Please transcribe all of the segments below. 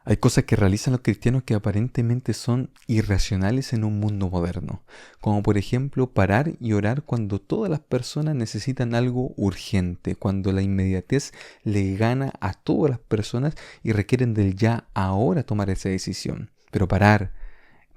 Hay cosas que realizan los cristianos que aparentemente son irracionales en un mundo moderno, como por ejemplo parar y orar cuando todas las personas necesitan algo urgente, cuando la inmediatez le gana a todas las personas y requieren del ya ahora tomar esa decisión. Pero parar,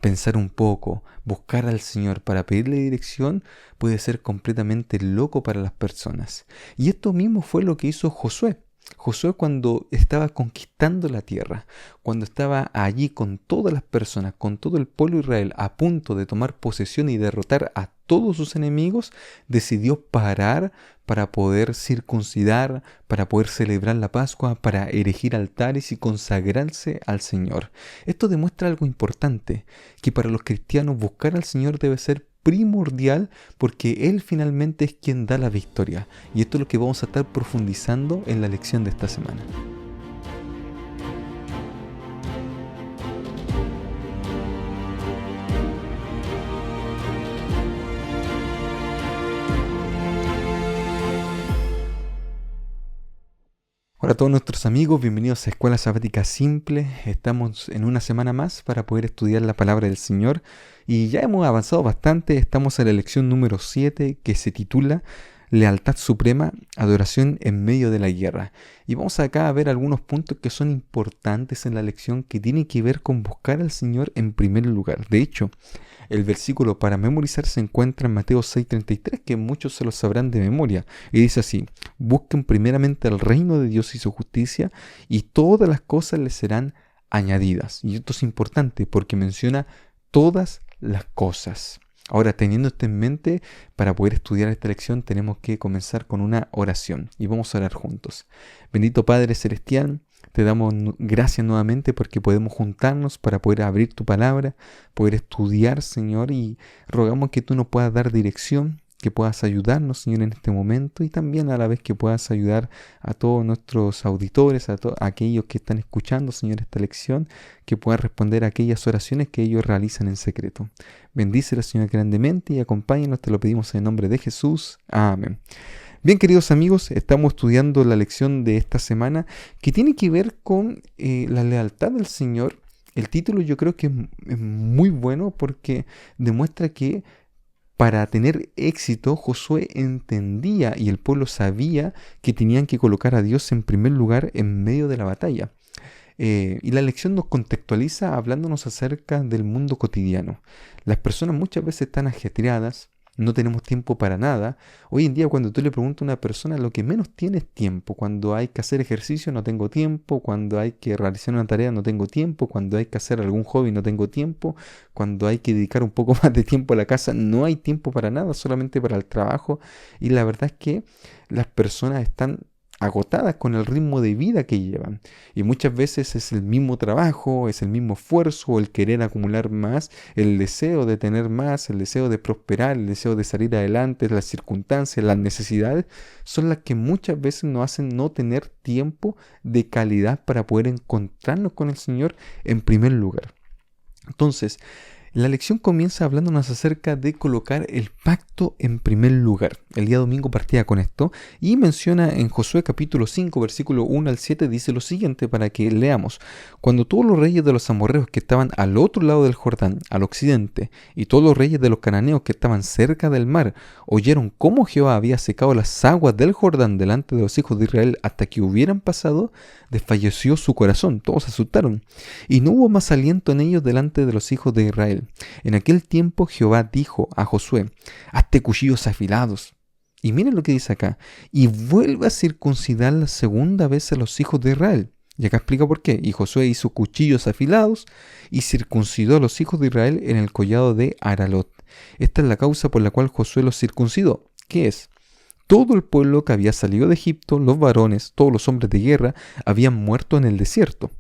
pensar un poco, buscar al Señor para pedirle dirección puede ser completamente loco para las personas. Y esto mismo fue lo que hizo Josué. Josué cuando estaba conquistando la tierra, cuando estaba allí con todas las personas, con todo el pueblo de Israel a punto de tomar posesión y derrotar a todos sus enemigos, decidió parar para poder circuncidar, para poder celebrar la Pascua, para erigir altares y consagrarse al Señor. Esto demuestra algo importante, que para los cristianos buscar al Señor debe ser primordial porque Él finalmente es quien da la victoria. Y esto es lo que vamos a estar profundizando en la lección de esta semana. Hola a todos nuestros amigos, bienvenidos a Escuela Sabática Simple. Estamos en una semana más para poder estudiar la palabra del Señor y ya hemos avanzado bastante. Estamos en la lección número 7 que se titula Lealtad Suprema, Adoración en medio de la guerra. Y vamos acá a ver algunos puntos que son importantes en la lección que tienen que ver con buscar al Señor en primer lugar. De hecho, el versículo para memorizar se encuentra en Mateo 6:33, que muchos se lo sabrán de memoria. Y dice así: busquen primeramente el reino de Dios y su justicia, y todas las cosas les serán añadidas. Y esto es importante porque menciona todas las cosas. Ahora, teniendo esto en mente, para poder estudiar esta lección tenemos que comenzar con una oración. Y vamos a orar juntos. Bendito Padre Celestial, te damos gracias nuevamente porque podemos juntarnos para poder abrir tu palabra, poder estudiar, Señor, y rogamos que tú nos puedas dar dirección, que puedas ayudarnos, Señor, en este momento y también a la vez que puedas ayudar a todos nuestros auditores, a aquellos que están escuchando, Señor, esta lección, que puedan responder a aquellas oraciones que ellos realizan en secreto. Bendícela, Señor, grandemente y acompáñanos, te lo pedimos en el nombre de Jesús. Amén. Bien, queridos amigos, estamos estudiando la lección de esta semana que tiene que ver con la lealtad del Señor. El título yo creo que es muy bueno porque demuestra que para tener éxito Josué entendía y el pueblo sabía que tenían que colocar a Dios en primer lugar en medio de la batalla. Y la lección nos contextualiza hablándonos acerca del mundo cotidiano. Las personas muchas veces están ajetreadas, no tenemos tiempo para nada. Hoy en día cuando tú le preguntas a una persona lo que menos tiene es tiempo. Cuando hay que hacer ejercicio no tengo tiempo, cuando hay que realizar una tarea no tengo tiempo, cuando hay que hacer algún hobby no tengo tiempo, cuando hay que dedicar un poco más de tiempo a la casa no hay tiempo para nada, solamente para el trabajo. Y la verdad es que las personas están agotadas con el ritmo de vida que llevan. Y muchas veces es el mismo trabajo, es el mismo esfuerzo, el querer acumular más, el deseo de tener más, el deseo de prosperar, el deseo de salir adelante, las circunstancias, las necesidades, son las que muchas veces nos hacen no tener tiempo de calidad para poder encontrarnos con el Señor en primer lugar. Entonces, la lección comienza hablándonos acerca de colocar el pacto en primer lugar. El día domingo partía con esto y menciona en Josué capítulo 5, versículo 1 al 7, dice lo siguiente para que leamos. Cuando todos los reyes de los amorreos que estaban al otro lado del Jordán, al occidente, y todos los reyes de los cananeos que estaban cerca del mar, oyeron cómo Jehová había secado las aguas del Jordán delante de los hijos de Israel hasta que hubieran pasado, desfalleció su corazón, todos se asustaron, y no hubo más aliento en ellos delante de los hijos de Israel. En aquel tiempo Jehová dijo a Josué: hazte cuchillos afilados. Y miren lo que dice acá: y vuelve a circuncidar la segunda vez a los hijos de Israel. Y acá explica por qué. Y Josué hizo cuchillos afilados y circuncidó a los hijos de Israel en el collado de Aralot. Esta es la causa por la cual Josué los circuncidó. ¿Qué es? Todo el pueblo que había salido de Egipto, los varones, todos los hombres de guerra, habían muerto en el desierto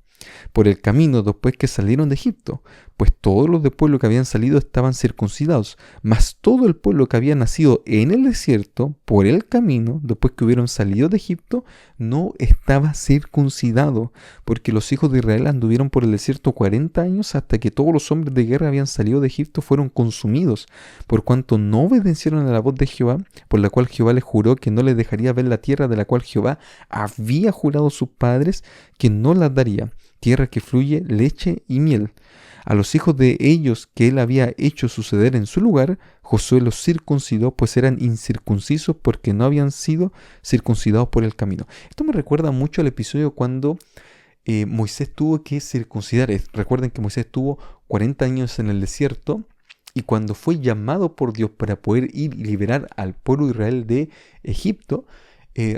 por el camino después que salieron de Egipto, pues todos los del pueblo que habían salido estaban circuncidados, mas todo el pueblo que había nacido en el desierto, por el camino, después que hubieron salido de Egipto, no estaba circuncidado, porque los hijos de Israel anduvieron por el desierto 40 años hasta que todos los hombres de guerra habían salido de Egipto fueron consumidos, por cuanto no obedecieron a la voz de Jehová, por la cual Jehová les juró que no les dejaría ver la tierra de la cual Jehová había jurado a sus padres que no las daría, tierra que fluye leche y miel. A los hijos de ellos que él había hecho suceder en su lugar, Josué los circuncidó, pues eran incircuncisos porque no habían sido circuncidados por el camino. Esto me recuerda mucho al episodio cuando Moisés tuvo que circuncidar. Recuerden que Moisés tuvo 40 años en el desierto y cuando fue llamado por Dios para poder ir y liberar al pueblo de Israel de Egipto,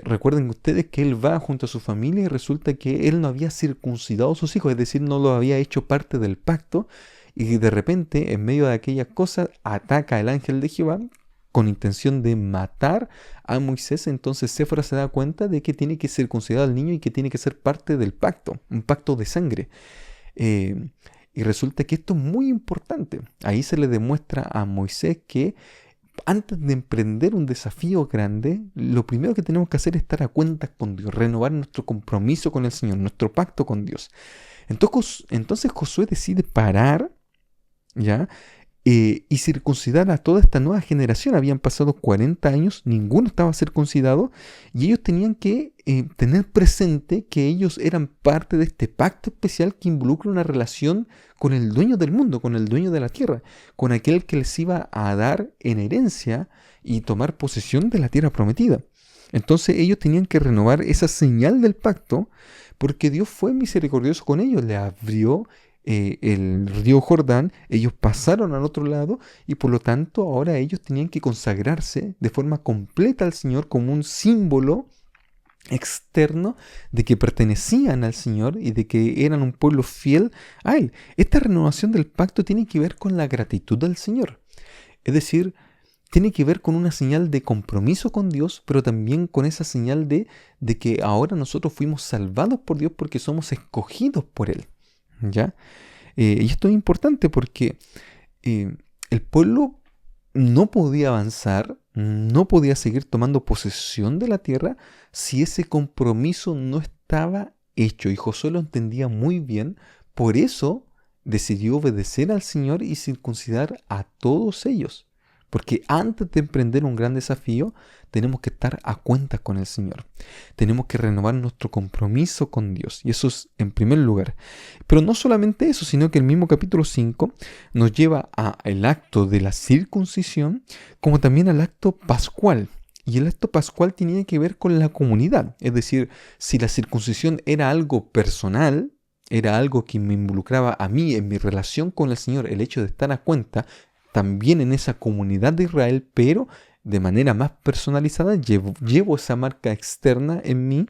recuerden ustedes que él va junto a su familia y resulta que él no había circuncidado a sus hijos, es decir, no lo había hecho parte del pacto, y de repente, en medio de aquellas cosas, ataca el ángel de Jehová con intención de matar a Moisés. Entonces Séfora se da cuenta de que tiene que circuncidar al niño y que tiene que ser parte del pacto, un pacto de sangre. Y resulta que esto es muy importante. Ahí se le demuestra a Moisés que antes de emprender un desafío grande, lo primero que tenemos que hacer es estar a cuentas con Dios, renovar nuestro compromiso con el Señor, nuestro pacto con Dios. Entonces Josué decide parar, ¿ya? Y circuncidar a toda esta nueva generación. Habían pasado 40 años, ninguno estaba circuncidado, y ellos tenían que tener presente que ellos eran parte de este pacto especial que involucra una relación con el dueño del mundo, con el dueño de la tierra, con aquel que les iba a dar en herencia y tomar posesión de la tierra prometida. Entonces ellos tenían que renovar esa señal del pacto, porque Dios fue misericordioso con ellos, le abrió el río Jordán, ellos pasaron al otro lado y por lo tanto ahora ellos tenían que consagrarse de forma completa al Señor como un símbolo externo de que pertenecían al Señor y de que eran un pueblo fiel a Él. Esta renovación del pacto tiene que ver con la gratitud al Señor, es decir, tiene que ver con una señal de compromiso con Dios, pero también con esa señal de que ahora nosotros fuimos salvados por Dios porque somos escogidos por Él. ¿Ya? Y esto es importante porque el pueblo no podía avanzar, no podía seguir tomando posesión de la tierra si ese compromiso no estaba hecho. Y Josué lo entendía muy bien, por eso decidió obedecer al Señor y circuncidar a todos ellos. Porque antes de emprender un gran desafío, tenemos que estar a cuentas con el Señor. Tenemos que renovar nuestro compromiso con Dios. Y eso es en primer lugar. Pero no solamente eso, sino que el mismo capítulo 5 nos lleva al acto de la circuncisión, como también al acto pascual. Y el acto pascual tenía que ver con la comunidad. Es decir, si la circuncisión era algo personal, era algo que me involucraba a mí en mi relación con el Señor, el hecho de estar a cuenta, también en esa comunidad de Israel, pero de manera más personalizada, llevo esa marca externa en mí.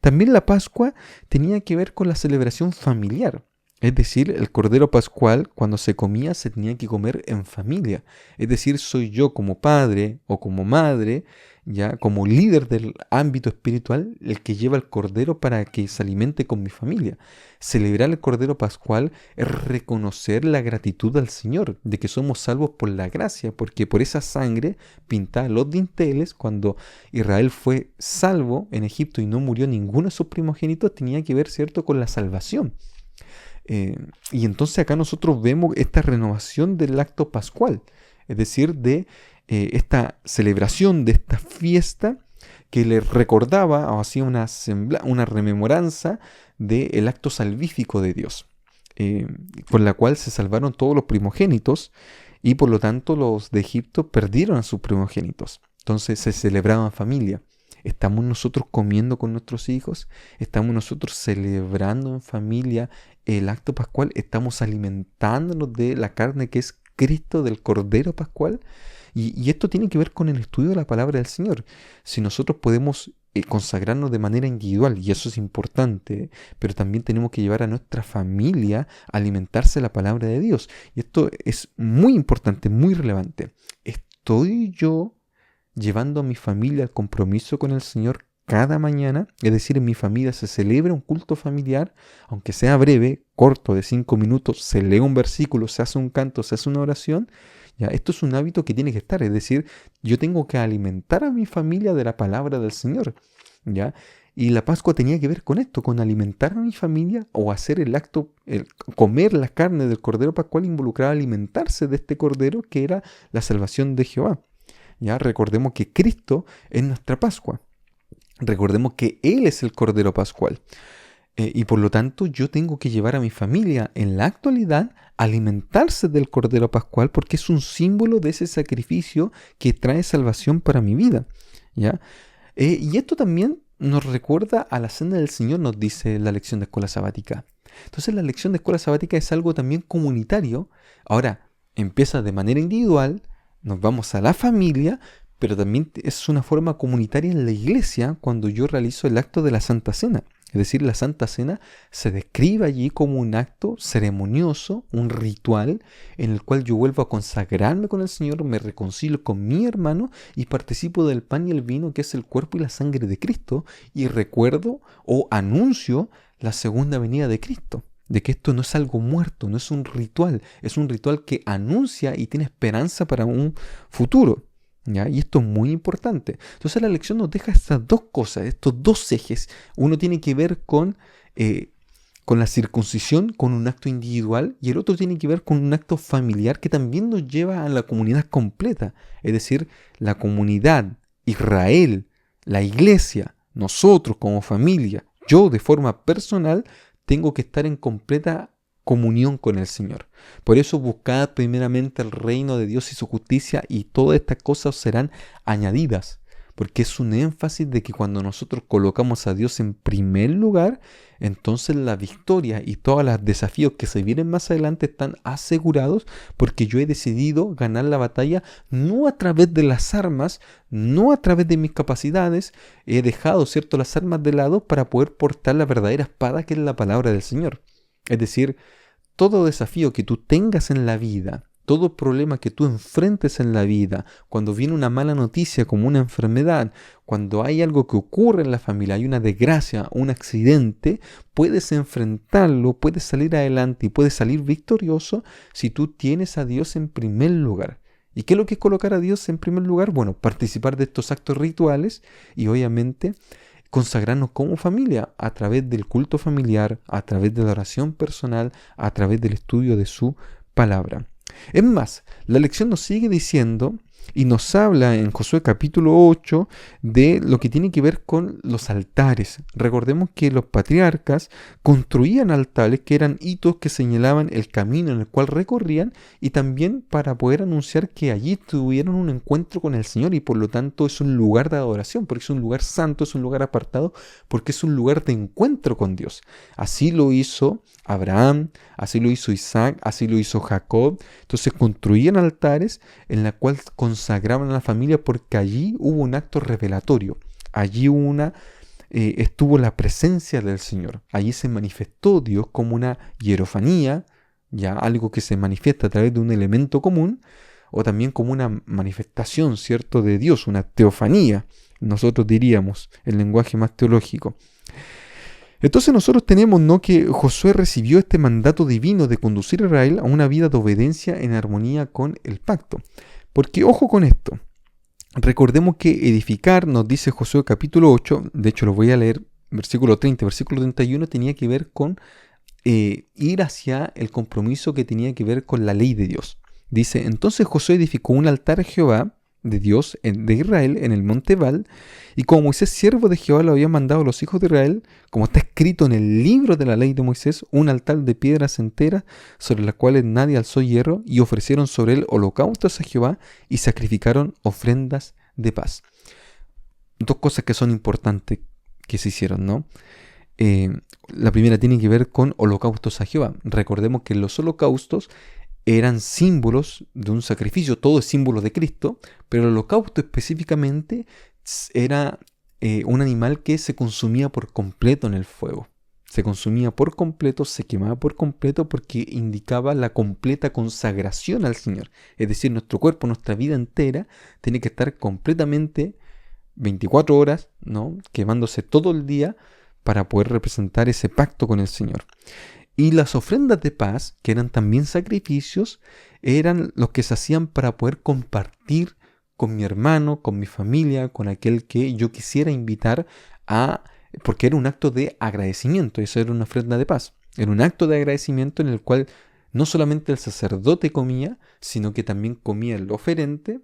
También la Pascua tenía que ver con la celebración familiar. Es decir, el Cordero Pascual, cuando se comía, se tenía que comer en familia. Es decir, soy yo como padre o como madre, ya como líder del ámbito espiritual, el que lleva el Cordero para que se alimente con mi familia. Celebrar el Cordero Pascual es reconocer la gratitud al Señor, de que somos salvos por la gracia, porque por esa sangre pintada los dinteles, cuando Israel fue salvo en Egipto y no murió ninguno de sus primogénitos, tenía que ver, ¿cierto?, con la salvación. Y entonces acá nosotros vemos esta renovación del acto pascual, es decir, de esta celebración, de esta fiesta que le recordaba o hacía una rememoranza del acto salvífico de Dios, con la cual se salvaron todos los primogénitos y por lo tanto los de Egipto perdieron a sus primogénitos. Entonces se celebraba en familia. ¿Estamos nosotros comiendo con nuestros hijos? ¿Estamos nosotros celebrando en familia el acto pascual? ¿Estamos alimentándonos de la carne que es Cristo, del Cordero Pascual? Y esto tiene que ver con el estudio de la palabra del Señor. Si nosotros podemos consagrarnos de manera individual, y eso es importante, pero también tenemos que llevar a nuestra familia a alimentarse de la palabra de Dios. Y esto es muy importante, muy relevante. ¿Estoy yo llevando a mi familia al compromiso con el Señor cada mañana, es decir, en mi familia se celebra un culto familiar, aunque sea breve, corto, de 5 minutos, se lee un versículo, se hace un canto, se hace una oración. Ya, esto es un hábito que tiene que estar, es decir, yo tengo que alimentar a mi familia de la palabra del Señor, ¿ya? Y la Pascua tenía que ver con esto, con alimentar a mi familia o hacer el acto, comer la carne del Cordero Pascual involucraba alimentarse de este Cordero que era la salvación de Jehová. Ya, recordemos que Cristo es nuestra Pascua. Recordemos que Él es el Cordero Pascual. Y por lo tanto yo tengo que llevar a mi familia en la actualidad a alimentarse del Cordero Pascual porque es un símbolo de ese sacrificio que trae salvación para mi vida. ¿Ya? Y esto también nos recuerda a la cena del Señor, nos dice la lección de escuela sabática. Entonces la lección de escuela sabática es algo también comunitario. Ahora, empieza de manera individual, nos vamos a la familia, pero también es una forma comunitaria en la iglesia cuando yo realizo el acto de la Santa Cena. Es decir, la Santa Cena se describe allí como un acto ceremonioso, un ritual en el cual yo vuelvo a consagrarme con el Señor, me reconcilio con mi hermano y participo del pan y el vino que es el cuerpo y la sangre de Cristo y recuerdo o anuncio la segunda venida de Cristo. De que esto no es algo muerto, no es un ritual que anuncia y tiene esperanza para un futuro. ¿Ya? Y esto es muy importante. Entonces la lección nos deja estas dos cosas, estos dos ejes. Uno tiene que ver con la circuncisión, con un acto individual, y el otro tiene que ver con un acto familiar que también nos lleva a la comunidad completa. Es decir, la comunidad, Israel, la iglesia, nosotros como familia, yo de forma personal, tengo que estar en completa comunión con el Señor. Por eso buscad primeramente el reino de Dios y su justicia y todas estas cosas serán añadidas. Porque es un énfasis de que cuando nosotros colocamos a Dios en primer lugar, entonces la victoria y todos los desafíos que se vienen más adelante están asegurados porque yo he decidido ganar la batalla no a través de las armas, no a través de mis capacidades, he dejado, ¿cierto?, las armas de lado para poder portar la verdadera espada que es la palabra del Señor. Es decir, todo desafío que tú tengas en la vida, todo problema que tú enfrentes en la vida, cuando viene una mala noticia como una enfermedad, cuando hay algo que ocurre en la familia, hay una desgracia, un accidente, puedes enfrentarlo, puedes salir adelante y puedes salir victorioso si tú tienes a Dios en primer lugar. ¿Y qué es lo que es colocar a Dios en primer lugar? Bueno, participar de estos actos rituales y obviamente consagrarnos como familia a través del culto familiar, a través de la oración personal, a través del estudio de su palabra. Es más, la lección nos sigue diciendo y nos habla en Josué capítulo 8 de lo que tiene que ver con los altares. Recordemos que los patriarcas construían altares que eran hitos que señalaban el camino en el cual recorrían y también para poder anunciar que allí tuvieron un encuentro con el Señor y por lo tanto es un lugar de adoración, porque es un lugar santo, es un lugar apartado, porque es un lugar de encuentro con Dios. Así lo hizo Abraham, así lo hizo Isaac, así lo hizo Jacob. Entonces construían altares en la cual consagraban a la familia porque allí hubo un acto revelatorio. Allí estuvo la presencia del Señor. Allí se manifestó Dios como una hierofanía, ya algo que se manifiesta a través de un elemento común, o también como una manifestación, ¿cierto?, de Dios, una teofanía, nosotros diríamos, el lenguaje más teológico. Entonces nosotros tenemos, ¿no?, que Josué recibió este mandato divino de conducir a Israel a una vida de obediencia en armonía con el pacto. Porque ojo con esto, recordemos que edificar, nos dice Josué capítulo 8, de hecho lo voy a leer, versículo 30, versículo 31, tenía que ver con ir hacia el compromiso que tenía que ver con la ley de Dios. Dice, entonces Josué edificó un altar a Jehová, de Dios, de Israel, en el monte Ebal, y como Moisés, siervo de Jehová, lo había mandado a los hijos de Israel, como está escrito en el libro de la ley de Moisés, un altar de piedras enteras, sobre las cuales nadie alzó hierro, y ofrecieron sobre él holocaustos a Jehová, y sacrificaron ofrendas de paz. Dos cosas que son importantes que se hicieron, ¿no? La primera tiene que ver con holocaustos a Jehová. Recordemos que los holocaustos eran símbolos de un sacrificio, todo es símbolo de Cristo, pero el holocausto específicamente era un animal que se consumía por completo en el fuego. Se consumía por completo, se quemaba por completo porque indicaba la completa consagración al Señor. Es decir, nuestro cuerpo, nuestra vida entera tiene que estar completamente 24 horas, ¿no? Quemándose todo el día para poder representar ese pacto con el Señor. Y las ofrendas de paz, que eran también sacrificios, eran los que se hacían para poder compartir con mi hermano, con mi familia, con aquel que yo quisiera invitar porque era un acto de agradecimiento. Eso era una ofrenda de paz. Era un acto de agradecimiento en el cual no solamente el sacerdote comía, sino que también comía el oferente,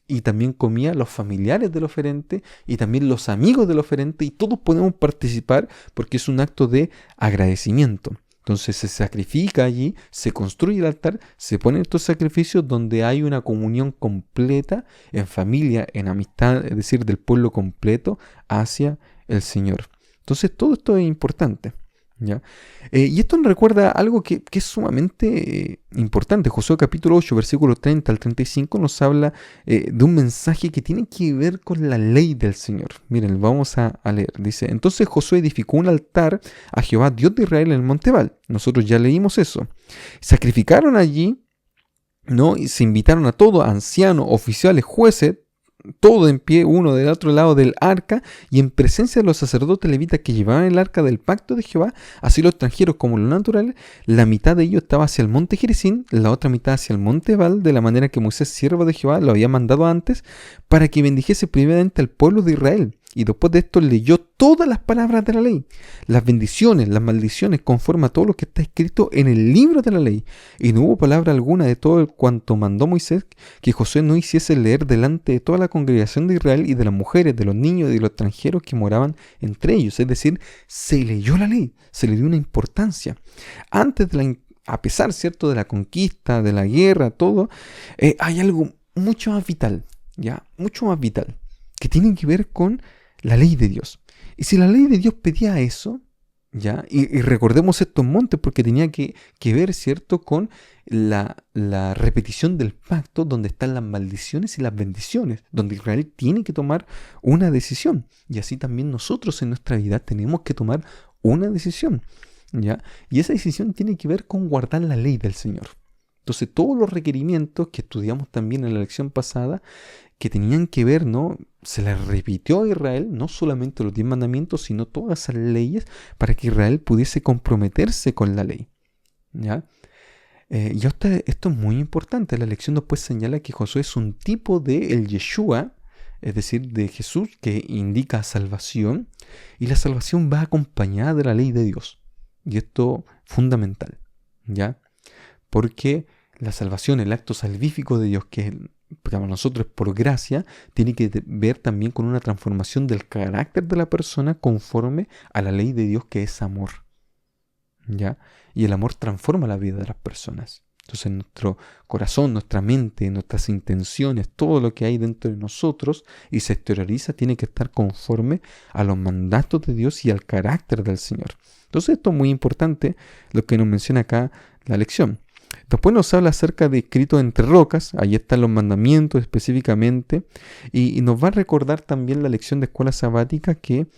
y también comía los familiares del oferente, y también los amigos del oferente, y todos podemos participar porque es un acto de agradecimiento. Entonces se sacrifica allí, se construye el altar, se ponen estos sacrificios donde hay una comunión completa en familia, en amistad, es decir, del pueblo completo hacia el Señor. Entonces todo esto es importante, ¿ya? Y esto nos recuerda algo que es sumamente importante. Josué capítulo 8, versículo 30 al 35 nos habla de un mensaje que tiene que ver con la ley del Señor. Miren, vamos a leer. Dice, entonces Josué edificó un altar a Jehová, Dios de Israel, en el monte Ebal. Nosotros ya leímos eso. Sacrificaron allí, ¿no? Y se invitaron a todos, ancianos, oficiales, jueces, todo en pie, uno del otro lado del arca, y en presencia de los sacerdotes levitas que llevaban el arca del pacto de Jehová, así los extranjeros como los naturales. La mitad de ellos estaba hacia el monte Gerizim, la otra mitad hacia el monte Ebal, de la manera que Moisés, siervo de Jehová, lo había mandado antes, para que bendijese primeramente al pueblo de Israel. Y después de esto leyó todas las palabras de la ley, las bendiciones, las maldiciones, conforme a todo lo que está escrito en el libro de la ley. Y no hubo palabra alguna de todo cuanto mandó Moisés que Josué no hiciese leer delante de toda la congregación de Israel y de las mujeres, de los niños y de los extranjeros que moraban entre ellos. Es decir, se leyó la ley, se le dio una importancia. Antes a pesar, ¿cierto?, de la conquista, de la guerra, todo, hay algo mucho más vital, ¿ya? Mucho más vital, que tiene que ver con la ley de Dios. Y si la ley de Dios pedía eso, ¿ya? Y recordemos estos montes porque tenía que ver, ¿cierto?, con la repetición del pacto, donde están las maldiciones y las bendiciones, donde Israel tiene que tomar una decisión. Y así también nosotros en nuestra vida tenemos que tomar una decisión, ¿ya? Y esa decisión tiene que ver con guardar la ley del Señor. Entonces todos los requerimientos que estudiamos también en la lección pasada, que tenían que ver, ¿no? Se les repitió a Israel no solamente los 10 mandamientos, sino todas esas leyes para que Israel pudiese comprometerse con la ley, ¿ya? Y esto es muy importante. La lección después señala que Josué es un tipo de el Yeshua, es decir, de Jesús, que indica salvación, y la salvación va acompañada de la ley de Dios. Y esto es fundamental, ¿ya? Porque la salvación, el acto salvífico de Dios, que para nosotros es por gracia, tiene que ver también con una transformación del carácter de la persona conforme a la ley de Dios, que es amor, ¿ya? Y el amor transforma la vida de las personas. Entonces nuestro corazón, nuestra mente, nuestras intenciones, todo lo que hay dentro de nosotros y se exterioriza tiene que estar conforme a los mandatos de Dios y al carácter del Señor. Entonces esto es muy importante, lo que nos menciona acá la lección. Después nos habla acerca de escrito entre rocas, ahí están los mandamientos específicamente, y nos va a recordar también la lección de escuela sabática que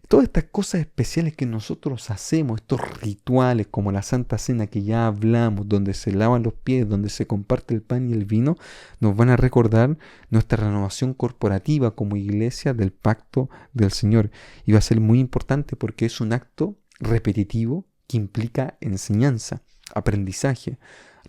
todas estas cosas especiales que nosotros hacemos, estos rituales como la Santa Cena que ya hablamos, donde se lavan los pies, donde se comparte el pan y el vino, nos van a recordar nuestra renovación corporativa como iglesia del pacto del Señor. Y va a ser muy importante porque es un acto repetitivo que implica enseñanza, aprendizaje.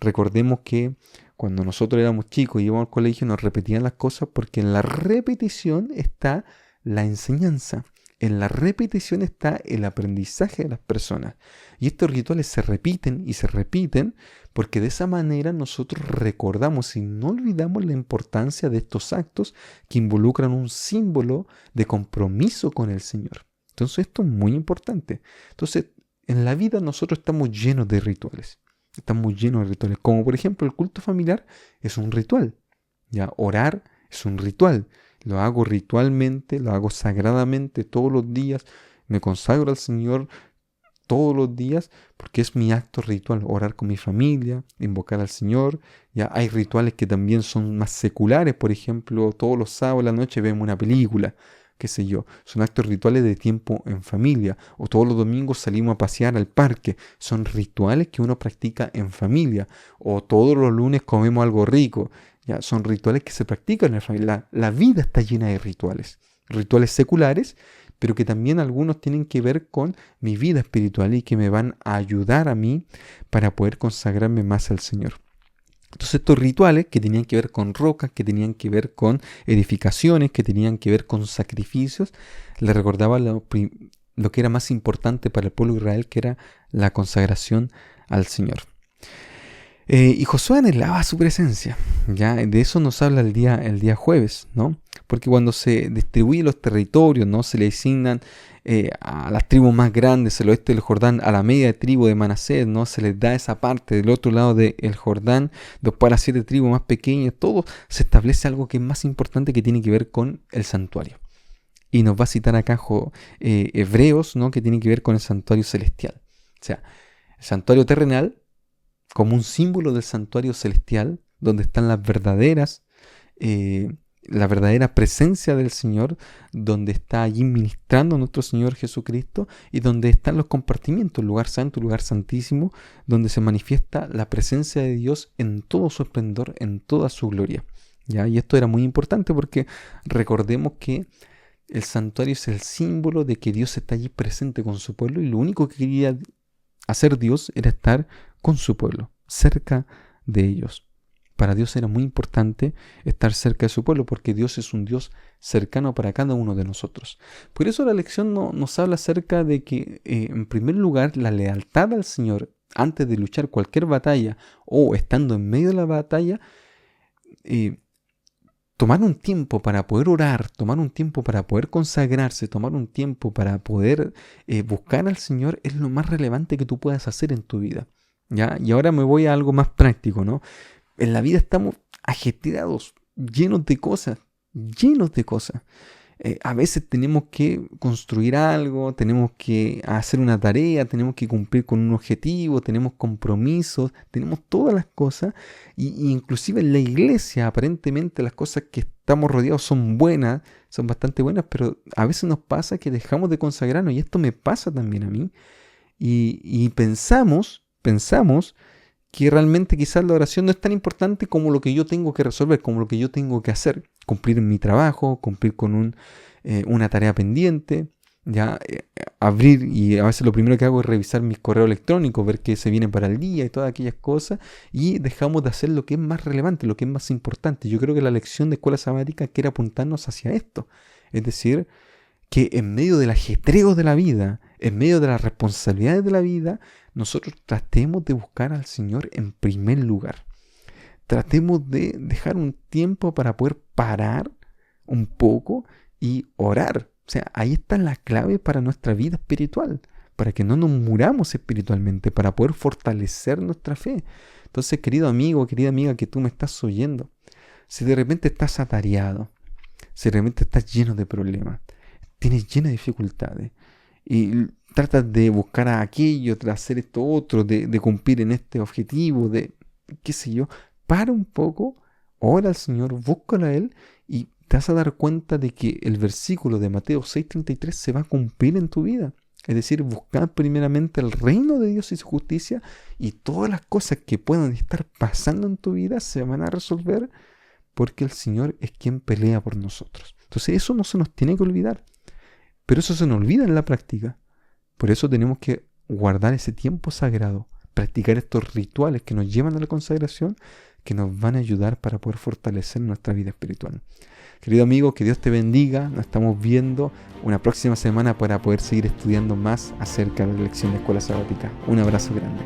Recordemos que cuando nosotros éramos chicos y íbamos al colegio nos repetían las cosas porque en la repetición está la enseñanza. En la repetición está el aprendizaje de las personas. Y estos rituales se repiten y se repiten porque de esa manera nosotros recordamos y no olvidamos la importancia de estos actos que involucran un símbolo de compromiso con el Señor. Entonces esto es muy importante. Entonces en la vida nosotros estamos llenos de rituales. Estamos llenos de rituales. Como por ejemplo el culto familiar es un ritual. ¿Ya? Orar es un ritual. Lo hago ritualmente, lo hago sagradamente todos los días. Me consagro al Señor todos los días porque es mi acto ritual. Orar con mi familia, invocar al Señor. Ya hay rituales que también son más seculares. Por ejemplo, todos los sábados a la noche vemos una película. Qué sé yo, son actos rituales de tiempo en familia. O todos los domingos salimos a pasear al parque. Son rituales que uno practica en familia. O todos los lunes comemos algo rico. Ya, son rituales que se practican en la familia. La vida está llena de rituales. rituales seculares, pero que también algunos tienen que ver con mi vida espiritual y que me van a ayudar a mí para poder consagrarme más al Señor. Entonces estos rituales que tenían que ver con rocas, que tenían que ver con edificaciones, que tenían que ver con sacrificios, le recordaba lo que era más importante para el pueblo de Israel, que era la consagración al Señor. Y Josué anhelaba su presencia, ¿ya? De eso nos habla el día jueves, ¿no? Porque cuando se distribuyen los territorios, ¿no? Se le asignan a las tribus más grandes, el oeste del Jordán, a la media tribu de Manasés, ¿no? Se les da esa parte del otro lado del Jordán, después a las 7 tribus más pequeñas, todo se establece algo que es más importante, que tiene que ver con el santuario. Y nos va a citar acá Hebreos, ¿no? Que tiene que ver con el santuario celestial. O sea, el santuario terrenal como un símbolo del santuario celestial, donde están la verdadera presencia del Señor, donde está allí ministrando nuestro Señor Jesucristo, y donde están los compartimientos, el lugar santo, el lugar santísimo, donde se manifiesta la presencia de Dios en todo su esplendor, en toda su gloria. ¿Ya? Y esto era muy importante porque recordemos que el santuario es el símbolo de que Dios está allí presente con su pueblo, y lo único que quería hacer Dios era estar con su pueblo, cerca de ellos. Para Dios era muy importante estar cerca de su pueblo, porque Dios es un Dios cercano para cada uno de nosotros. Por eso la lección nos habla acerca de que, en primer lugar, la lealtad al Señor antes de luchar cualquier batalla o estando en medio de la batalla, tomar un tiempo para poder orar, tomar un tiempo para poder consagrarse, tomar un tiempo para poder buscar al Señor es lo más relevante que tú puedas hacer en tu vida. ¿Ya? Y ahora me voy a algo más práctico, ¿no? En la vida estamos ajetreados, llenos de cosas. A veces tenemos que construir algo, tenemos que hacer una tarea, tenemos que cumplir con un objetivo, tenemos compromisos, tenemos todas las cosas. Y inclusive en la iglesia, aparentemente las cosas que estamos rodeados son buenas, son bastante buenas, pero a veces nos pasa que dejamos de consagrarnos, y esto me pasa también a mí. Y pensamos que realmente quizás la oración no es tan importante como lo que yo tengo que resolver, como lo que yo tengo que hacer. Cumplir mi trabajo, cumplir con una tarea pendiente, ya abrir, y a veces lo primero que hago es revisar mis correos electrónicos, ver qué se viene para el día y todas aquellas cosas, y dejamos de hacer lo que es más relevante, lo que es más importante. Yo creo que la lección de escuela sabática quiere apuntarnos hacia esto. Es decir, que en medio del ajetreo de la vida, en medio de las responsabilidades de la vida, nosotros tratemos de buscar al Señor en primer lugar. Tratemos de dejar un tiempo para poder parar un poco y orar. O sea, ahí está la clave para nuestra vida espiritual, para que no nos muramos espiritualmente, para poder fortalecer nuestra fe. Entonces, querido amigo, querida amiga que tú me estás oyendo, si de repente estás atareado, si de repente estás lleno de problemas, tienes llenas de dificultades y tratas de buscar a aquello, de hacer esto otro, de cumplir en este objetivo, de qué sé yo, para un poco, ora al Señor, búscalo a Él, y te vas a dar cuenta de que el versículo de Mateo 6:33 se va a cumplir en tu vida. Es decir, buscar primeramente el reino de Dios y su justicia, y todas las cosas que puedan estar pasando en tu vida se van a resolver, porque el Señor es quien pelea por nosotros. Entonces eso no se nos tiene que olvidar, pero eso se nos olvida en la práctica. Por eso tenemos que guardar ese tiempo sagrado, practicar estos rituales que nos llevan a la consagración, que nos van a ayudar para poder fortalecer nuestra vida espiritual. Querido amigo, que Dios te bendiga. Nos estamos viendo una próxima semana para poder seguir estudiando más acerca de la lección de escuela sabática. Un abrazo grande.